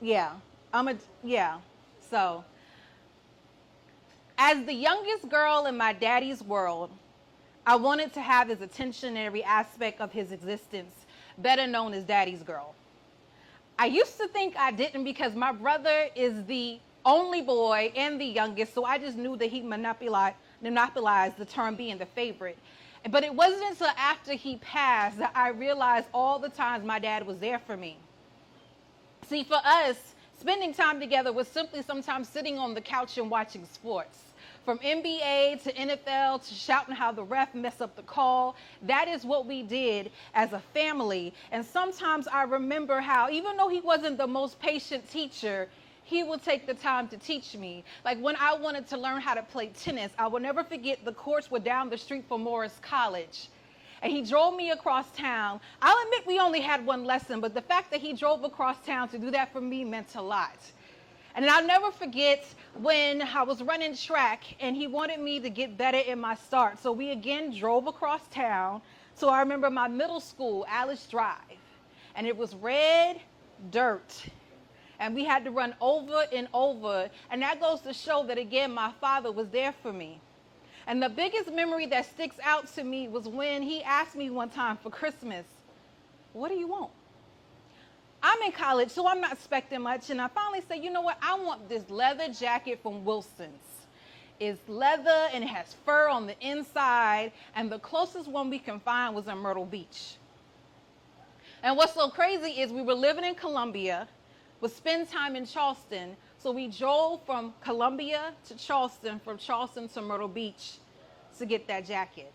Yeah. Yeah. So, as the youngest girl in my daddy's world, I wanted to have his attention in every aspect of his existence, better known as daddy's girl. I used to think I didn't because my brother is the only boy and the youngest, so I just knew that he monopolized the term being the favorite. But it wasn't until after he passed that I realized all the times my dad was there for me. See, for us, spending time together was simply sometimes sitting on the couch and watching sports. From NBA to NFL to shouting how the ref messed up the call. That is what we did as a family. And sometimes I remember how, even though he wasn't the most patient teacher, he would take the time to teach me. Like when I wanted to learn how to play tennis, I will never forget the courts were down the street from Morris College. And he drove me across town. I'll admit we only had one lesson, but the fact that he drove across town to do that for me meant a lot. And I'll never forget when I was running track and he wanted me to get better in my start. So we again drove across town. So I remember my middle school, Alice Drive, and it was red dirt. And we had to run over and over. And that goes to show that, again, my father was there for me. And the biggest memory that sticks out to me was when he asked me one time for Christmas, "What do you want?" I'm in college, so I'm not expecting much. And I finally said, "You know what? I want this leather jacket from Wilson's. It's leather and it has fur on the inside. And the closest one we can find was in Myrtle Beach." And what's so crazy is we were living in Columbia, would spend time in Charleston. So we drove from Columbia to Charleston, from Charleston to Myrtle Beach to get that jacket.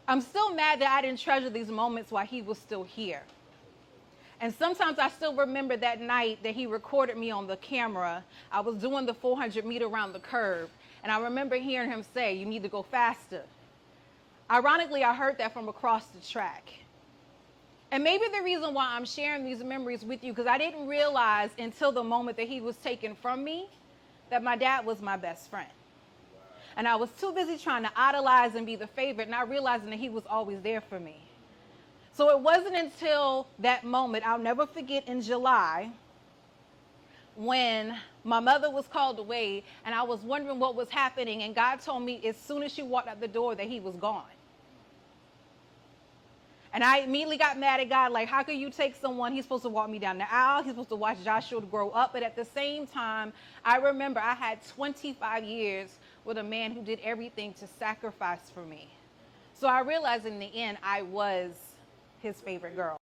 I'm still mad that I didn't treasure these moments while he was still here. And sometimes I still remember that night that he recorded me on the camera. I was doing the 400-meter around the curve. And I remember hearing him say, "You need to go faster." Ironically, I heard that from across the track. And maybe the reason why I'm sharing these memories with you, because I didn't realize until the moment that he was taken from me that my dad was my best friend. And I was too busy trying to idolize and be the favorite, not realizing that he was always there for me. So it wasn't until that moment, I'll never forget, in July, when my mother was called away and I was wondering what was happening, and God told me as soon as she walked out the door that he was gone. And I immediately got mad at God, like, how could you take someone, he's supposed to walk me down the aisle, he's supposed to watch Joshua grow up, but at the same time, I remember I had 25 years with a man who did everything to sacrifice for me. So I realized in the end, I was his favorite girl.